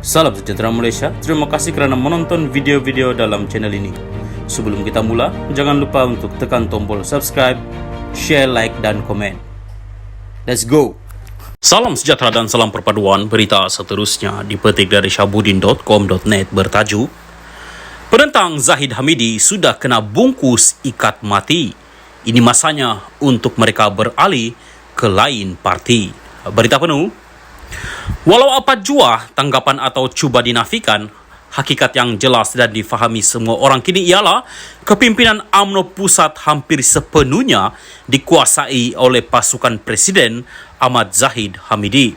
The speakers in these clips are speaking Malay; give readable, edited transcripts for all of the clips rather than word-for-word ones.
Salam sejahtera Malaysia, terima kasih kerana menonton video-video dalam channel ini. Sebelum kita mula, jangan lupa untuk tekan tombol subscribe, share, like dan komen. Let's go! Salam sejahtera dan salam perpaduan. Berita seterusnya dipetik dari syahbudin.com.net bertajuk Penentang Zahid Hamidi sudah kena bungkus ikat mati. Ini masanya untuk mereka beralih ke lain parti. Berita penuh. Walau apa jua tanggapan atau cuba dinafikan, hakikat yang jelas dan difahami semua orang kini ialah kepimpinan UMNO pusat hampir sepenuhnya dikuasai oleh pasukan Presiden Ahmad Zahid Hamidi.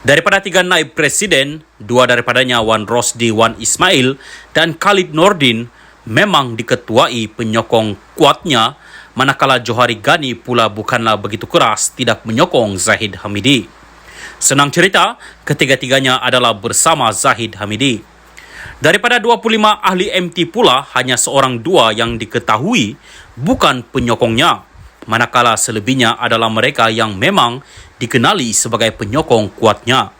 Daripada 3 naib presiden, 2 daripadanya Wan Rosdi, Wan Ismail dan Khalid Nordin memang diketuai penyokong kuatnya, manakala Johari Ghani pula bukanlah begitu keras tidak menyokong Zahid Hamidi. Senang cerita, ketiga-tiganya adalah bersama Zahid Hamidi. Daripada 25 ahli MT pula, hanya seorang 2 yang diketahui bukan penyokongnya, manakala selebihnya adalah mereka yang memang dikenali sebagai penyokong kuatnya.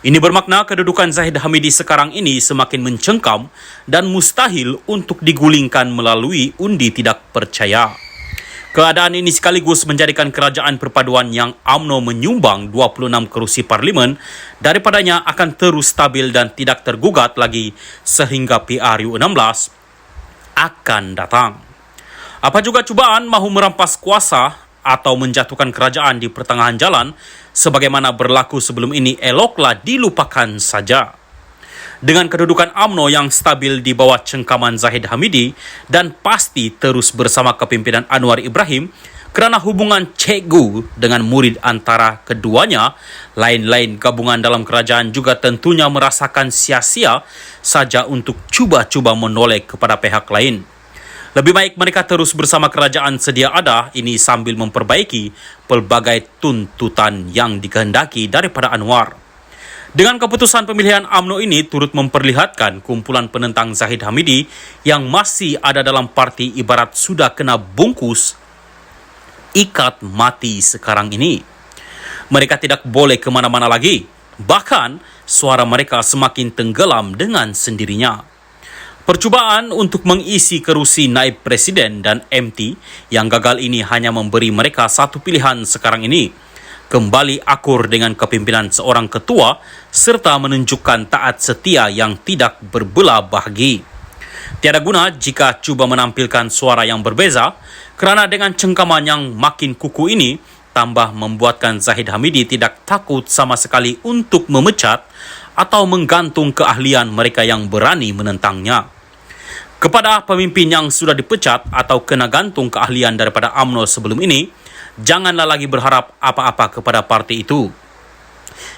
Ini bermakna kedudukan Zahid Hamidi sekarang ini semakin mencengkam dan mustahil untuk digulingkan melalui undi tidak percaya. Keadaan ini sekaligus menjadikan kerajaan perpaduan yang UMNO menyumbang 26 kerusi parlimen daripadanya akan terus stabil dan tidak tergugat lagi sehingga PRU16 akan datang. Apa juga cubaan mahu merampas kuasa atau menjatuhkan kerajaan di pertengahan jalan sebagaimana berlaku sebelum ini eloklah dilupakan saja. Dengan kedudukan UMNO yang stabil di bawah cengkaman Zahid Hamidi dan pasti terus bersama kepimpinan Anwar Ibrahim kerana hubungan cikgu dengan murid antara keduanya, lain-lain gabungan dalam kerajaan juga tentunya merasakan sia-sia saja untuk cuba-cuba menoleh kepada pihak lain. Lebih baik mereka terus bersama kerajaan sedia ada ini sambil memperbaiki pelbagai tuntutan yang dikehendaki daripada Anwar. Dengan keputusan pemilihan UMNO ini turut memperlihatkan kumpulan penentang Zahid Hamidi yang masih ada dalam parti ibarat sudah kena bungkus ikat mati sekarang ini. Mereka tidak boleh ke mana-mana lagi. Bahkan suara mereka semakin tenggelam dengan sendirinya. Percubaan untuk mengisi kerusi naib presiden dan MT yang gagal ini hanya memberi mereka satu pilihan sekarang ini. Kembali akur dengan kepimpinan seorang ketua serta menunjukkan taat setia yang tidak berbelah bahagi. Tiada guna jika cuba menampilkan suara yang berbeza kerana dengan cengkaman yang makin kukuh ini tambah membuatkan Zahid Hamidi tidak takut sama sekali untuk memecat atau menggantung keahlian mereka yang berani menentangnya. Kepada pemimpin yang sudah dipecat atau kena gantung keahlian daripada UMNO sebelum ini, janganlah lagi berharap apa-apa kepada parti itu.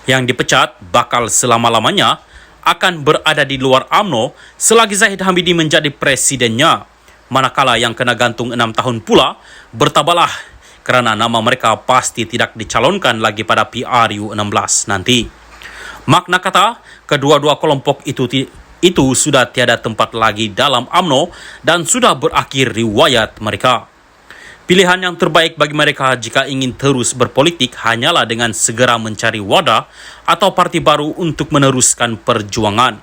Yang dipecat bakal selama-lamanya akan berada di luar UMNO selagi Zahid Hamidi menjadi presidennya. Manakala yang kena gantung 6 tahun pula bertabalah kerana nama mereka pasti tidak dicalonkan lagi pada PRU16 nanti. Makna kata, kedua-dua kelompok itu sudah tiada tempat lagi dalam UMNO dan sudah berakhir riwayat mereka. Pilihan yang terbaik bagi mereka jika ingin terus berpolitik hanyalah dengan segera mencari wadah atau parti baru untuk meneruskan perjuangan.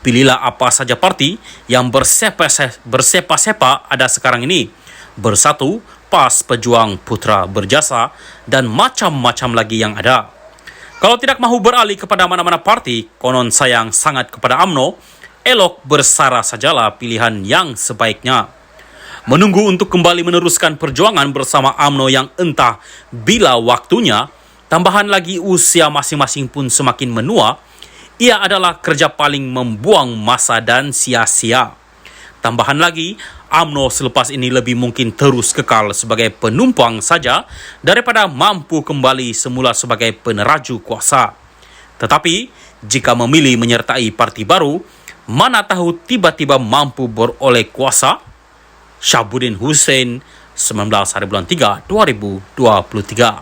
Pilihlah apa saja parti yang bersepa-sepa ada sekarang ini. Bersatu, PAS, Pejuang, Putra, Berjasa dan macam-macam lagi yang ada. Kalau tidak mahu beralih kepada mana-mana parti, konon sayang sangat kepada UMNO, elok bersara sajalah pilihan yang sebaiknya. Menunggu untuk kembali meneruskan perjuangan bersama UMNO yang entah bila waktunya, tambahan lagi usia masing-masing pun semakin menua, ia adalah kerja paling membuang masa dan sia-sia. Tambahan lagi, UMNO selepas ini lebih mungkin terus kekal sebagai penumpang saja daripada mampu kembali semula sebagai peneraju kuasa. Tetapi, jika memilih menyertai parti baru, mana tahu tiba-tiba mampu beroleh kuasa? Syahbudin Hussein, 19 hari bulan 3, 2023.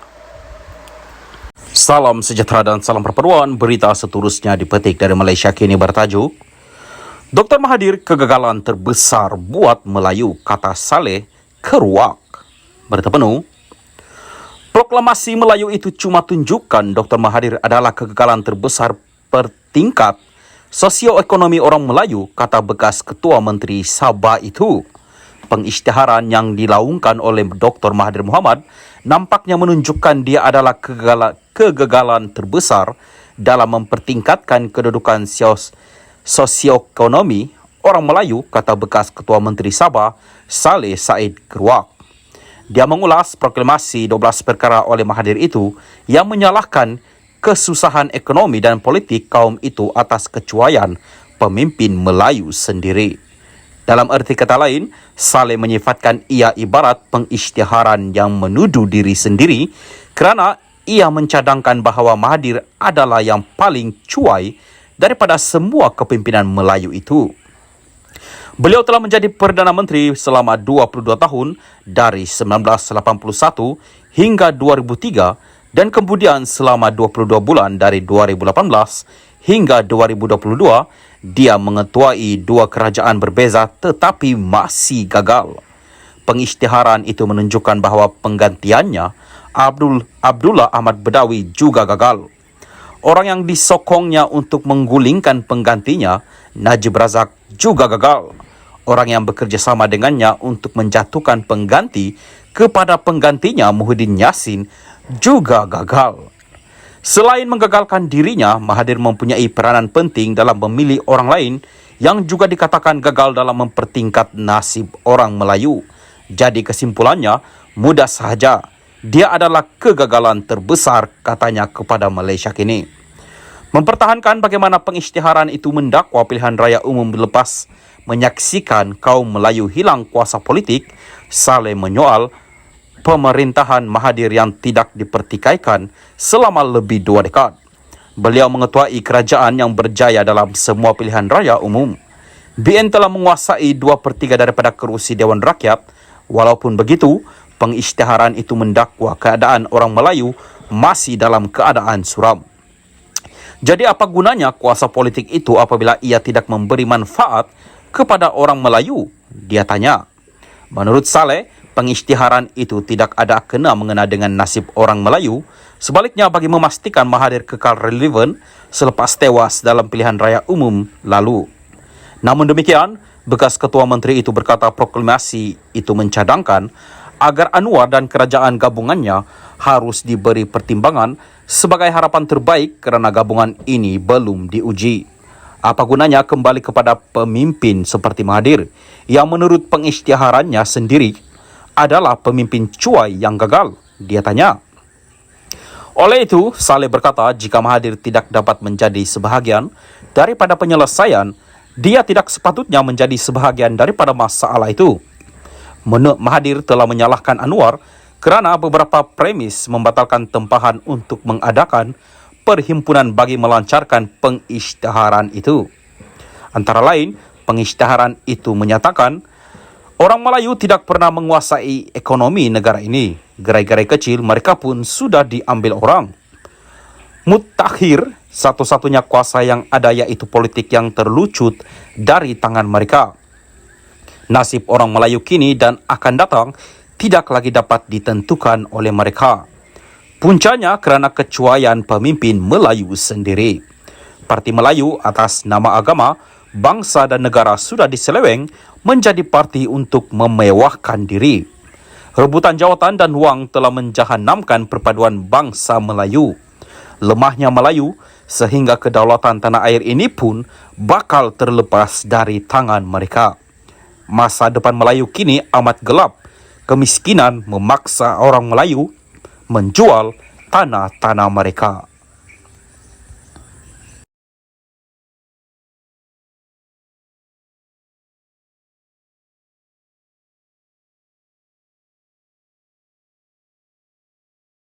Salam sejahtera dan salam perpaduan. Berita seterusnya dipetik dari Malaysia kini bertajuk Dr. Mahathir kegagalan terbesar buat Melayu, kata Saleh keruak. Berita penuh. Proklamasi Melayu itu cuma tunjukkan Dr. Mahathir adalah kegagalan terbesar mempertingkat sosioekonomi orang Melayu, kata bekas Ketua Menteri Sabah itu. Pengisytiharan yang dilaungkan oleh Dr. Mahathir Mohamad nampaknya menunjukkan dia adalah kegagalan terbesar dalam mempertingkatkan kedudukan sosioekonomi orang Melayu, kata bekas Ketua Menteri Sabah Saleh Said Keruak. Dia mengulas proklamasi 12 perkara oleh Mahathir itu yang menyalahkan kesusahan ekonomi dan politik kaum itu atas kecuaian pemimpin Melayu sendiri. Dalam erti kata lain, Saleh menyifatkan ia ibarat pengisytiharan yang menuduh diri sendiri kerana ia mencadangkan bahawa Mahathir adalah yang paling cuai daripada semua kepimpinan Melayu itu. Beliau telah menjadi Perdana Menteri selama 22 tahun dari 1981 hingga 2003 dan kemudian selama 22 bulan dari 2018 hingga 2022 dia mengetuai dua kerajaan berbeza tetapi masih gagal. Pengisytiharan itu menunjukkan bahawa penggantiannya Abdullah Ahmad Badawi juga gagal. Orang yang disokongnya untuk menggulingkan penggantinya Najib Razak juga gagal. Orang yang bekerjasama dengannya untuk menjatuhkan pengganti kepada penggantinya Muhyiddin Yassin juga gagal. Selain menggagalkan dirinya, Mahathir mempunyai peranan penting dalam memilih orang lain yang juga dikatakan gagal dalam mempertingkat nasib orang Melayu. Jadi kesimpulannya mudah sahaja. Dia adalah kegagalan terbesar, katanya kepada Malaysia Kini. Mempertahankan bagaimana pengisytiharan itu mendakwa pilihan raya umum lepas menyaksikan kaum Melayu hilang kuasa politik, Saleh menyoal pemerintahan Mahathir yang tidak dipertikaikan selama lebih 2 dekad. Beliau mengetuai kerajaan yang berjaya dalam semua pilihan raya umum. BN telah menguasai 2/3 daripada kerusi Dewan Rakyat. Walaupun begitu, pengisytiharan itu mendakwa keadaan orang Melayu masih dalam keadaan suram. Jadi apa gunanya kuasa politik itu apabila ia tidak memberi manfaat kepada orang Melayu? Dia tanya. Menurut Saleh, pengisytiharan itu tidak ada kena mengena dengan nasib orang Melayu. Sebaliknya, bagi memastikan Mahathir kekal relevan selepas tewas dalam pilihan raya umum lalu. Namun demikian, bekas Ketua Menteri itu berkata proklamasi itu mencadangkan agar Anwar dan kerajaan gabungannya harus diberi pertimbangan sebagai harapan terbaik kerana gabungan ini belum diuji. Apa gunanya kembali kepada pemimpin seperti Mahathir yang menurut pengisytiharannya sendiri adalah pemimpin cuai yang gagal? Dia tanya. Oleh itu, Saleh berkata jika Mahathir tidak dapat menjadi sebahagian daripada penyelesaian, dia tidak sepatutnya menjadi sebahagian daripada masalah itu. Mahathir telah menyalahkan Anwar kerana beberapa premis membatalkan tempahan untuk mengadakan perhimpunan bagi melancarkan pengisytiharan itu. Antara lain, pengisytiharan itu menyatakan orang Melayu tidak pernah menguasai ekonomi negara ini. Gerai-gerai kecil mereka pun sudah diambil orang. Mutakhir, satu-satunya kuasa yang ada yaitu politik yang terlucut dari tangan mereka. Nasib orang Melayu kini dan akan datang tidak lagi dapat ditentukan oleh mereka. Puncanya kerana kecuaian pemimpin Melayu sendiri. Parti Melayu atas nama agama, bangsa dan negara sudah diseleweng menjadi parti untuk memewahkan diri. Rebutan jawatan dan wang telah menjahanamkan perpaduan bangsa Melayu. Lemahnya Melayu sehingga kedaulatan tanah air ini pun bakal terlepas dari tangan mereka. Masa depan Melayu kini amat gelap. Kemiskinan memaksa orang Melayu menjual tanah-tanah mereka.